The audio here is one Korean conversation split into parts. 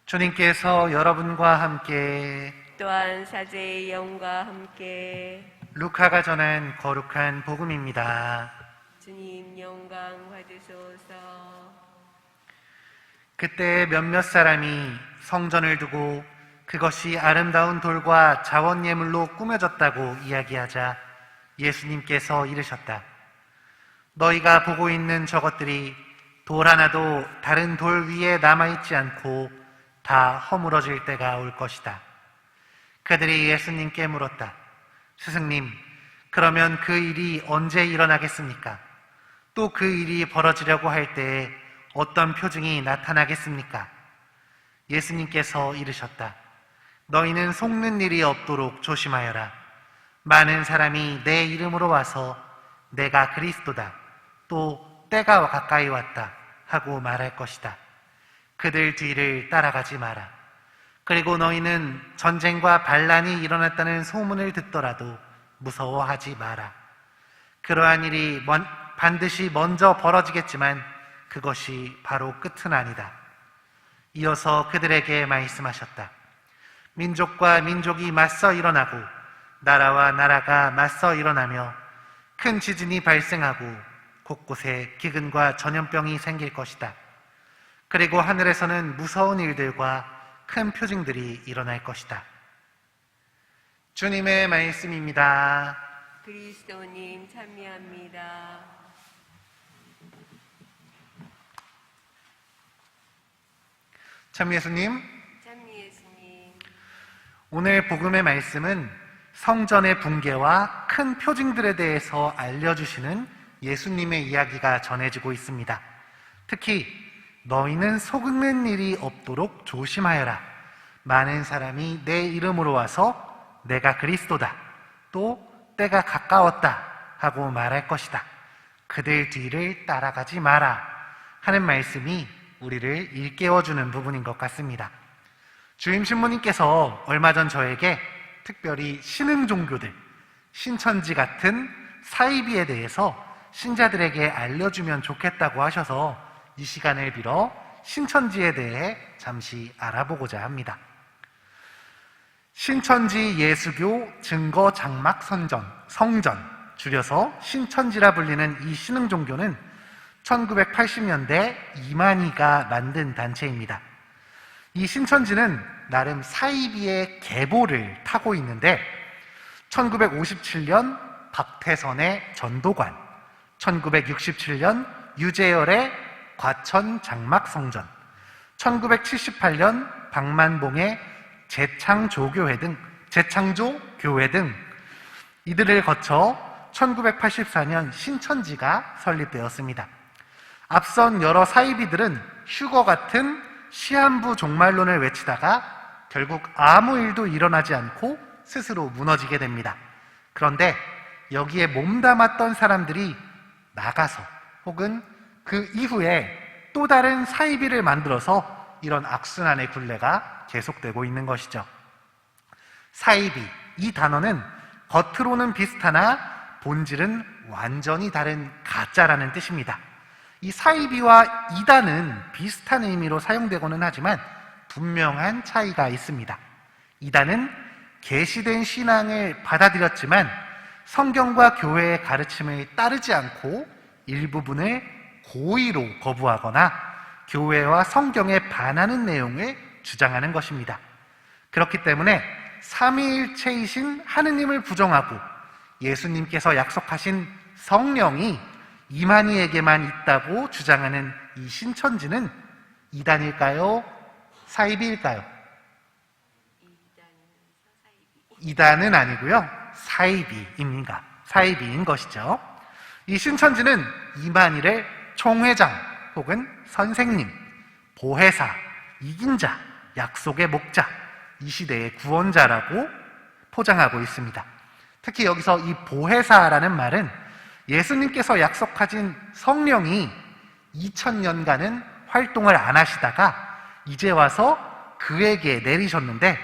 주님께서 여러분과 함께 또한 사제의 영과 함께 루카가 전한 거룩한 복음입니다. 주님 영광 받으소서. 그때 몇몇 사람이 성전을 두고 그것이 아름다운 돌과 자원 예물로 꾸며졌다고 이야기하자 예수님께서 이르셨다. 너희가 보고 있는 저것들이 돌 하나도 다른 돌 위에 남아있지 않고 다 허물어질 때가 올 것이다. 그들이 예수님께 물었다. 스승님, 그러면 그 일이 언제 일어나겠습니까? 또 그 일이 벌어지려고 할 때에 어떤 표징이 나타나겠습니까? 예수님께서 이르셨다. 너희는 속는 일이 없도록 조심하여라. 많은 사람이 내 이름으로 와서 내가 그리스도다, 또 때가 가까이 왔다 하고 말할 것이다. 그들 뒤를 따라가지 마라. 그리고 너희는 전쟁과 반란이 일어났다는 소문을 듣더라도 무서워하지 마라. 그러한 일이 반드시 먼저 벌어지겠지만 그것이 바로 끝은 아니다. 이어서 그들에게 말씀하셨다. 민족과 민족이 맞서 일어나고 나라와 나라가 맞서 일어나며 큰 지진이 발생하고 곳곳에 기근과 전염병이 생길 것이다. 그리고 하늘에서는 무서운 일들과 큰 표징들이 일어날 것이다. 주님의 말씀입니다. 그리스도님 참여합니다. 참 예수님, 예수님. 오늘 복음의 말씀은 성전의 붕괴와 큰 표징들에 대해서 알려주시는 예수님의 이야기가 전해지고 있습니다. 특히 너희는 속는 일이 없도록 조심하여라. 많은 사람이 내 이름으로 와서 내가 그리스도다, 또 때가 가까웠다 하고 말할 것이다. 그들 뒤를 따라가지 마라 하는 말씀이 우리를 일깨워주는 부분인 것 같습니다. 주임 신부님께서 얼마 전 저에게 특별히 신흥 종교들, 신천지 같은 사이비에 대해서 신자들에게 알려주면 좋겠다고 하셔서 이 시간을 빌어 신천지에 대해 잠시 알아보고자 합니다. 신천지 예수교 증거 장막 성전, 줄여서 신천지라 불리는 이 신흥 종교는 1980년대 이만희가 만든 단체입니다. 이 신천지는 나름 사이비의 계보를 타고 있는데 1957년 박태선의 전도관, 1967년 유재열의 과천 장막성전, 1978년 박만봉의 재창조교회 등 이들을 거쳐 1984년 신천지가 설립되었습니다. 앞선 여러 사이비들은 휴거 같은 시한부 종말론을 외치다가 결국 아무 일도 일어나지 않고 스스로 무너지게 됩니다. 그런데 여기에 몸담았던 사람들이 나가서 혹은 그 이후에 또 다른 사이비를 만들어서 이런 악순환의 굴레가 계속되고 있는 것이죠. 사이비, 이 단어는 겉으로는 비슷하나 본질은 완전히 다른 가짜라는 뜻입니다. 이 사이비와 이단은 비슷한 의미로 사용되고는 하지만 분명한 차이가 있습니다. 이단은 계시된 신앙을 받아들였지만 성경과 교회의 가르침을 따르지 않고 일부분을 고의로 거부하거나 교회와 성경에 반하는 내용을 주장하는 것입니다. 그렇기 때문에 삼위일체이신 하느님을 부정하고 예수님께서 약속하신 성령이 이만희에게만 있다고 주장하는 이 신천지는 이단일까요? 사이비일까요? 이단은 아니고요, 사이비입니다. 사이비인 것이죠. 이 신천지는 이만희를 총회장 혹은 선생님, 보혜사, 이긴자, 약속의 목자, 이 시대의 구원자라고 포장하고 있습니다. 특히 여기서 이 보혜사라는 말은 예수님께서 약속하신 성령이 2000년간은 활동을 안 하시다가 이제 와서 그에게 내리셨는데,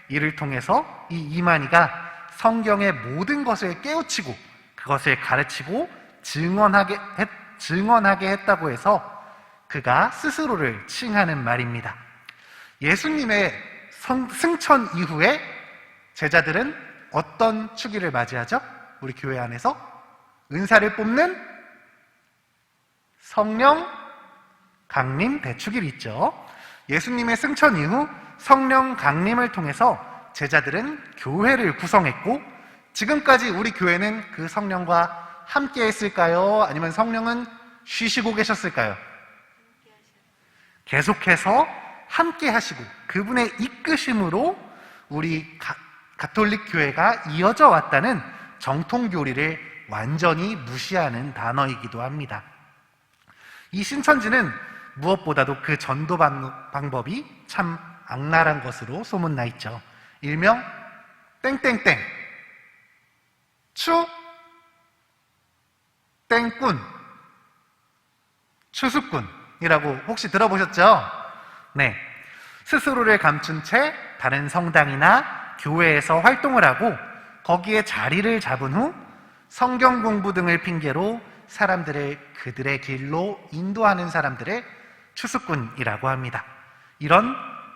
이를 통해서 이 이만희가 성경의 모든 것을 깨우치고 그것을 가르치고 증언하게 했다고 해서 그가 스스로를 칭하는 말입니다. 예수님의 승천 이후에 제자들은 어떤 축일을 맞이하죠? 우리 교회 안에서 은사를 뽑는 성령 강림 대축일이 있죠. 예수님의 승천 이후 성령 강림을 통해서 제자들은 교회를 구성했고, 지금까지 우리 교회는 그 성령과 함께 했을까요? 아니면 성령은 쉬시고 계셨을까요? 계속해서 함께 하시고 그분의 이끄심으로 우리 가톨릭 교회가 이어져 왔다는 정통 교리를 완전히 무시하는 단어이기도 합니다. 이 신천지는 무엇보다도 그 전도 방법이 참 악랄한 것으로 소문나 있죠. 일명 땡땡땡 추 땡꾼 추수꾼이라고 혹시 들어보셨죠? 네. 스스로를 감춘 채 다른 성당이나 교회에서 활동을 하고 거기에 자리를 잡은 후 성경 공부 등을 핑계로 사람들을 그들의 길로 인도하는 사람들을 추수꾼이라고 합니다. 이런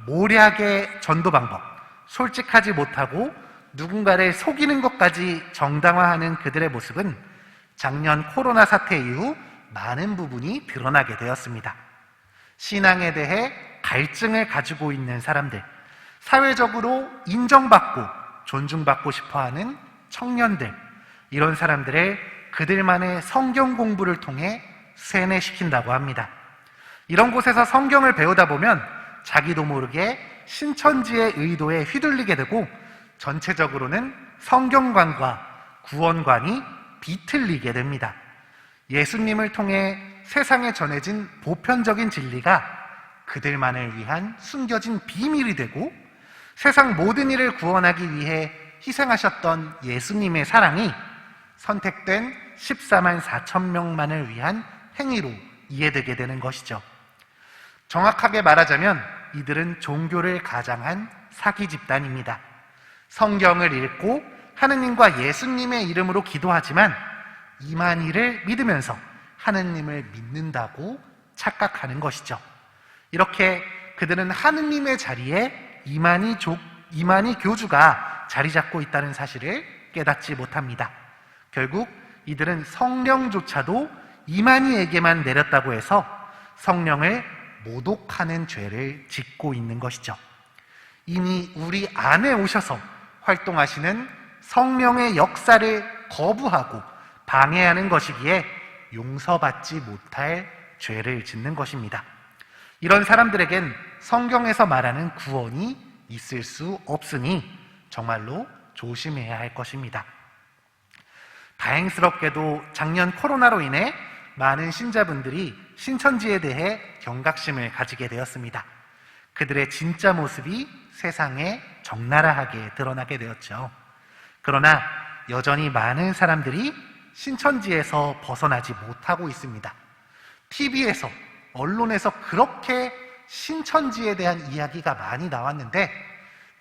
모략의 전도 방법, 솔직하지 못하고 누군가를 속이는 것까지 정당화하는 그들의 모습은 작년 코로나 사태 이후 많은 부분이 드러나게 되었습니다. 신앙에 대해 갈증을 가지고 있는 사람들, 사회적으로 인정받고 존중받고 싶어하는 청년들, 이런 사람들을 그들만의 성경 공부를 통해 세뇌시킨다고 합니다. 이런 곳에서 성경을 배우다 보면 자기도 모르게 신천지의 의도에 휘둘리게 되고 전체적으로는 성경관과 구원관이 비틀리게 됩니다. 예수님을 통해 세상에 전해진 보편적인 진리가 그들만을 위한 숨겨진 비밀이 되고 세상 모든 이를 구원하기 위해 희생하셨던 예수님의 사랑이 선택된 14만 4천 명만을 위한 행위로 이해되게 되는 것이죠. 정확하게 말하자면 이들은 종교를 가장한 사기 집단입니다. 성경을 읽고 하느님과 예수님의 이름으로 기도하지만 이만희를 믿으면서 하느님을 믿는다고 착각하는 것이죠. 이렇게 그들은 하느님의 자리에 이만희 교주가 자리 잡고 있다는 사실을 깨닫지 못합니다. 결국 이들은 성령조차도 이만희에게만 내렸다고 해서 성령을 모독하는 죄를 짓고 있는 것이죠. 이미 우리 안에 오셔서 활동하시는 성령의 역사를 거부하고 방해하는 것이기에 용서받지 못할 죄를 짓는 것입니다. 이런 사람들에겐 성경에서 말하는 구원이 있을 수 없으니 정말로 조심해야 할 것입니다. 다행스럽게도 작년 코로나로 인해 많은 신자분들이 신천지에 대해 경각심을 가지게 되었습니다. 그들의 진짜 모습이 세상에 적나라하게 드러나게 되었죠. 그러나 여전히 많은 사람들이 신천지에서 벗어나지 못하고 있습니다. TV에서, 언론에서 그렇게 신천지에 대한 이야기가 많이 나왔는데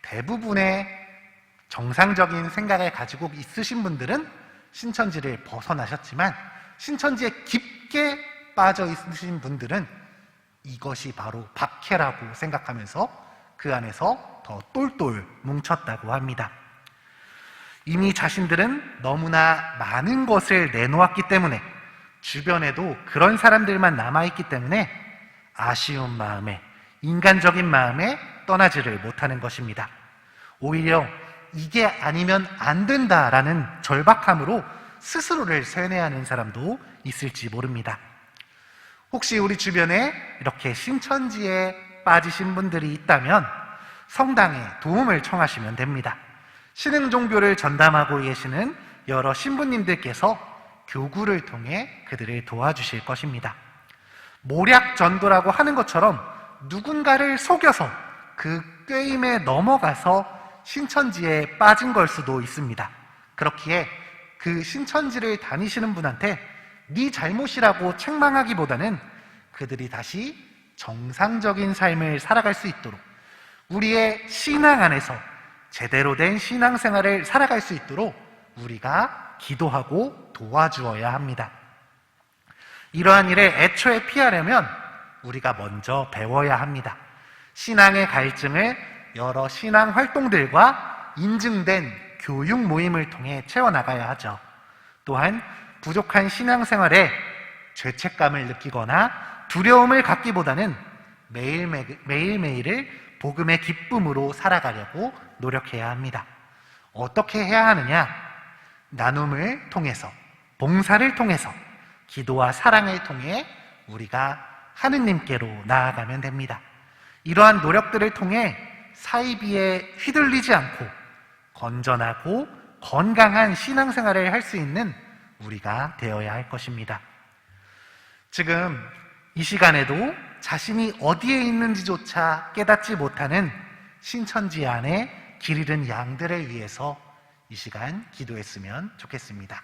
대부분의 정상적인 생각을 가지고 있으신 분들은 신천지를 벗어나셨지만 신천지에 깊게 빠져 있으신 분들은 이것이 바로 박해라고 생각하면서 그 안에서 더 똘똘 뭉쳤다고 합니다. 이미 자신들은 너무나 많은 것을 내놓았기 때문에 주변에도 그런 사람들만 남아있기 때문에 아쉬운 마음에, 인간적인 마음에 떠나지를 못하는 것입니다. 오히려 이게 아니면 안 된다라는 절박함으로 스스로를 세뇌하는 사람도 있을지 모릅니다. 혹시 우리 주변에 이렇게 신천지에 빠지신 분들이 있다면 성당에 도움을 청하시면 됩니다. 신흥 종교를 전담하고 계시는 여러 신부님들께서 교구를 통해 그들을 도와주실 것입니다. 모략 전도라고 하는 것처럼 누군가를 속여서 그 꾀임에 넘어가서 신천지에 빠진 걸 수도 있습니다. 그렇기에 그 신천지를 다니시는 분한테 네 잘못이라고 책망하기보다는 그들이 다시 정상적인 삶을 살아갈 수 있도록 우리의 신앙 안에서 제대로 된 신앙생활을 살아갈 수 있도록 우리가 기도하고 도와주어야 합니다. 이러한 일을 애초에 피하려면 우리가 먼저 배워야 합니다. 신앙의 갈증을 여러 신앙 활동들과 인증된 교육 모임을 통해 채워나가야 하죠. 또한 부족한 신앙생활에 죄책감을 느끼거나 두려움을 갖기보다는 매일매일을 복음의 기쁨으로 살아가려고 노력해야 합니다. 어떻게 해야 하느냐? 나눔을 통해서, 봉사를 통해서, 기도와 사랑을 통해 우리가 하느님께로 나아가면 됩니다. 이러한 노력들을 통해 사이비에 휘둘리지 않고 건전하고 건강한 신앙생활을 할 수 있는 우리가 되어야 할 것입니다. 지금 이 시간에도 자신이 어디에 있는지조차 깨닫지 못하는 신천지 안에 길 잃은 양들을 위해서 이 시간 기도했으면 좋겠습니다.